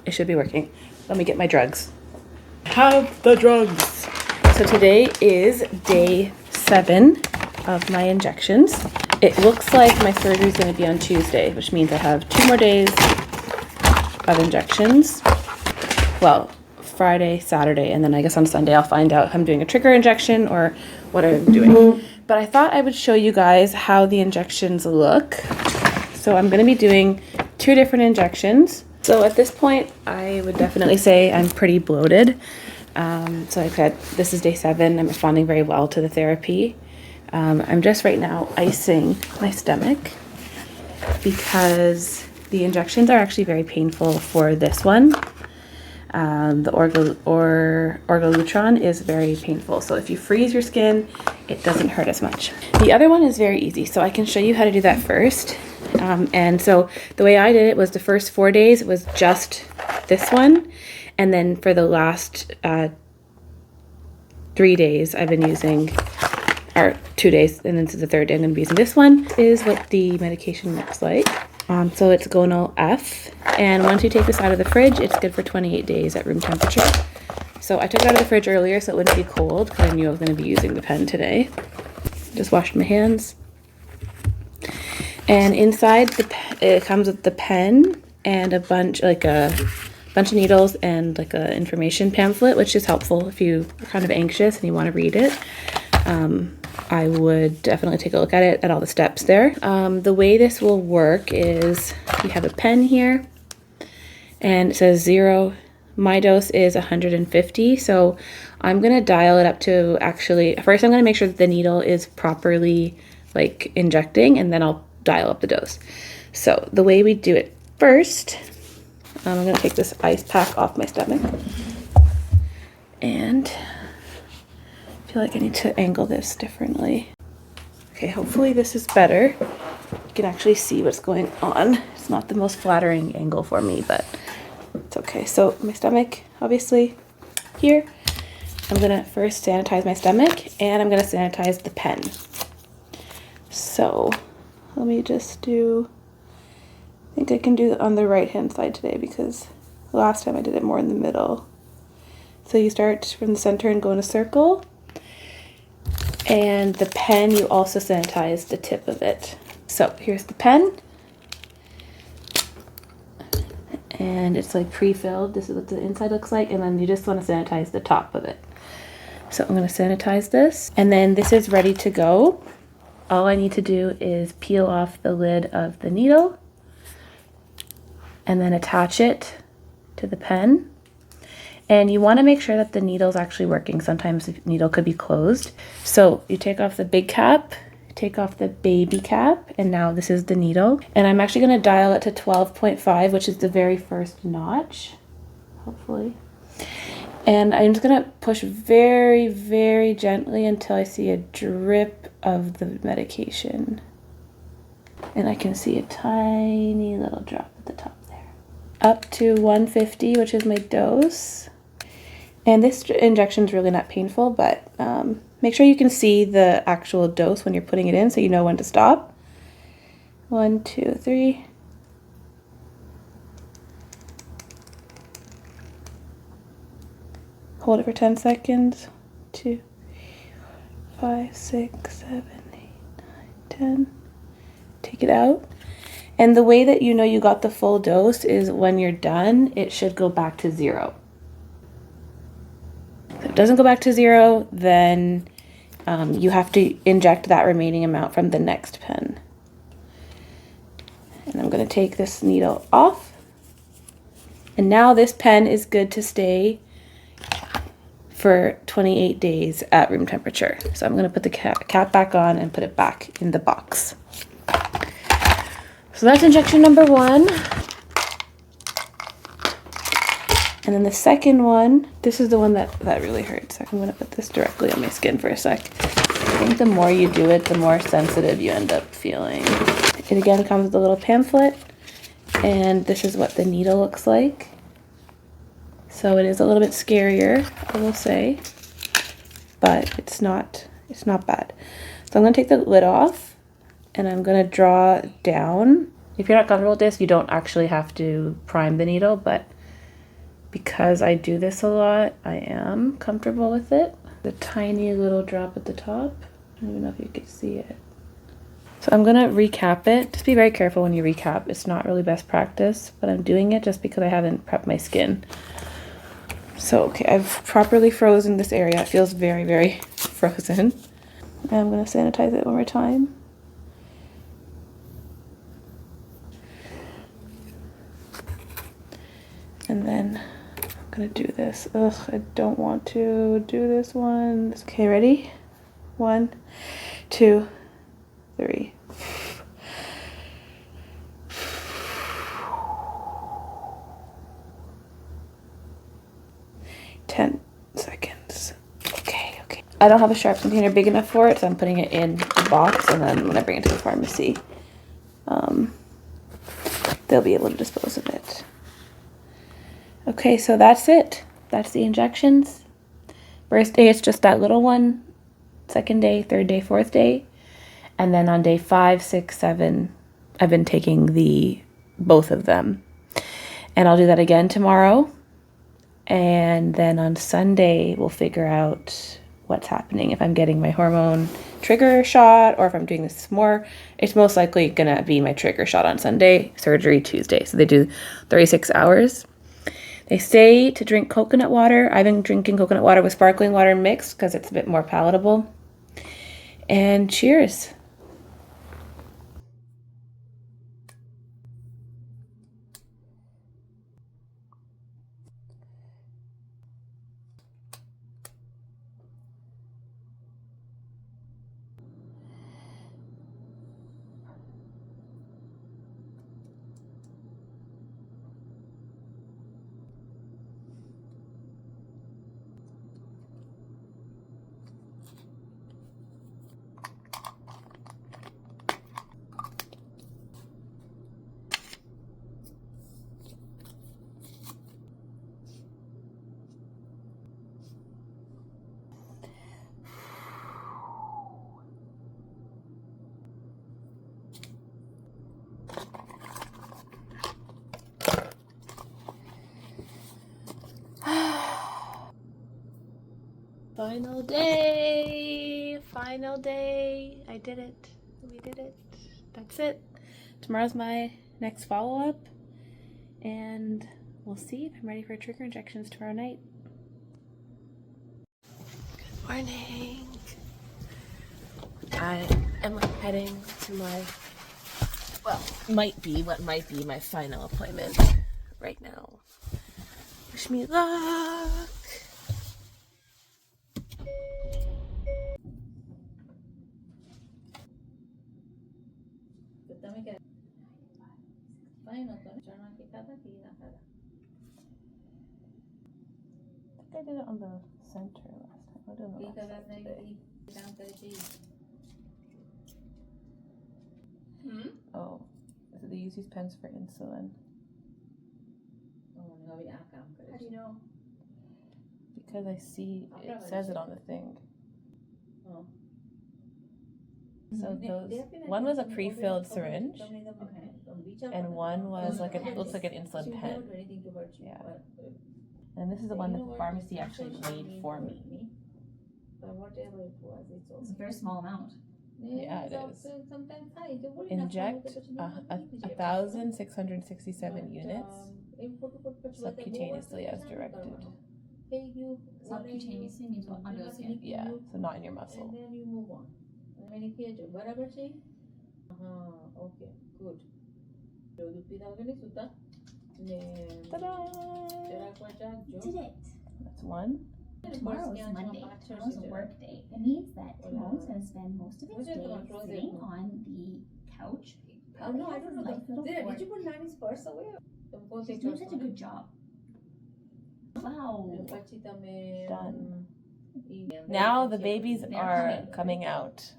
it should be working. Let me get my drugs. Have the drugs. So today is day 7 of my injections. It looks like my surgery is going to be on Tuesday, which means I have 2 more days of injections. Well, Friday, Saturday, and then I guess on Sunday I'll find out if I'm doing a trigger injection or what I'm doing. But I thought I would show you guys how the injections look. So I'm going to be doing 2 different injections. So at this point, I would definitely say I'm pretty bloated. So like I said, this is day 7. I'm responding very well to the therapy. I'm just right now icing my stomach because the injections are actually very painful for this one. The orgolutron is very painful. So if you freeze your skin, it doesn't hurt as much. The other one is very easy. So I can show you how to do that first. And so the way I did it was the first 4 days was just this one. And then for the last 3 days, I've been using, or 2 days, and then this is the 3rd day I'm going to be using this one, is what the medication looks like. So it's Gonal F, and once you take this out of the fridge, it's good for 28 days at room temperature. So I took it out of the fridge earlier so it wouldn't be cold because I knew I was going to be using the pen today. Just washed my hands. And inside it comes with the pen and a bunch of needles and like a information pamphlet, which is helpful if you are kind of anxious and you want to read it. I would definitely take a look at it, at all the steps there. The way this will work is you have a pen here and it says 0. My dose is 150. So I'm going to dial it up to first I'm going to make sure that the needle is properly like injecting, and then I'll dial up the dose. So the way we do it first, I'm going to take this ice pack off my stomach, and I feel like I need to angle this differently. Okay, hopefully this is better. You can actually see what's going on. It's not the most flattering angle for me, but it's okay. So my stomach, obviously, here. I'm going to first sanitize my stomach, and I'm going to sanitize the pen. So let me just do, I think I can do it on the right hand side today because last time I did it more in the middle. So you start from the center and go in a circle. And the pen, you also sanitize the tip of it. So here's the pen. And it's like pre-filled. This is what the inside looks like. And then you just want to sanitize the top of it. So I'm going to sanitize this. And then this is ready to go. All I need to do is peel off the lid of the needle and then attach it to the pen. And you want to make sure that the needle is actually working. Sometimes the needle could be closed. So you take off the big cap, take off the baby cap, and now this is the needle. And I'm actually going to dial it to 12.5, which is the very first notch, hopefully. And I'm just going to push very, very gently until I see a drip of the medication. And I can see a tiny little drop at the top there. Up to 150, which is my dose. And this injection is really not painful, but make sure you can see the actual dose when you're putting it in so you know when to stop. 1, 2, 3. Hold it for 10 seconds. 2, 5, 6, 7, 8, 9, 10. Take it out. And the way that you know you got the full dose is when you're done, it should go back to 0. If it doesn't go back to 0, then you have to inject that remaining amount from the next pen. And I'm going to take this needle off. And now this pen is good to stay for 28 days at room temperature. So I'm going to put the cap back on and put it back in the box. So that's injection number 1. And then the second one, this is the one that really hurts. I'm going to put this directly on my skin for a sec. I think the more you do it, the more sensitive you end up feeling. It again comes with a little pamphlet, and this is what the needle looks like. So it is a little bit scarier, I will say, but it's not bad. So I'm going to take the lid off, and I'm going to draw down. If you're not comfortable with this, you don't actually have to prime the needle, but because I do this a lot, I am comfortable with it. The tiny little drop at the top. I don't even know if you can see it. So I'm gonna recap it. Just be very careful when you recap. It's not really best practice, but I'm doing it just because I haven't prepped my skin. So, okay, I've properly frozen this area. It feels very, very frozen. And I'm gonna sanitize it one more time. And then I'm gonna do this. Ugh, I don't want to do this one. Okay, ready? 1, 2, 3. Seconds. Okay. I don't have a sharp container big enough for it, so I'm putting it in the box, and then when I bring it to the pharmacy, they'll be able to dispose of it. Okay, so that's it. That's the injections. First day, it's just that little one. Second day, third day, fourth day. And then on day 5, 6, 7, I've been taking both of them. And I'll do that again tomorrow. And then on Sunday, we'll figure out what's happening. If I'm getting my hormone trigger shot or if I'm doing this more. It's most likely going to be my trigger shot on Sunday, surgery Tuesday. So they do 36 hours. They say to drink coconut water. I've been drinking coconut water with sparkling water mixed because it's a bit more palatable. And cheers. Final day. I did it. We did it. That's it. Tomorrow's my next follow-up, and we'll see if I'm ready for trigger injections tomorrow night. Good morning. I am heading to what might be my final appointment right now. Wish me luck. I did it on the center last time. I don't know today. Oh, so they use these pens for insulin. How do you know? Because I see it says it on the thing. Oh. So one was a pre-filled syringe, and one was like looks like an insulin pen. Yeah. And this is the one that the pharmacy actually made for me. It's a very small amount. Yeah, it is. Inject 1,667 units subcutaneously as directed. Subcutaneously means what? Under the skin? Yeah, so not in your muscle. Okay, good. Ta-da! Did it. That's one. Tomorrow is Monday. Tomorrow's a work day. It means that Timon's going to spend most of his day sitting on the couch. Probably has his nice little fork. Did you put Nani's purse away? She's doing such a good job. Wow. Done. Now the babies are coming out.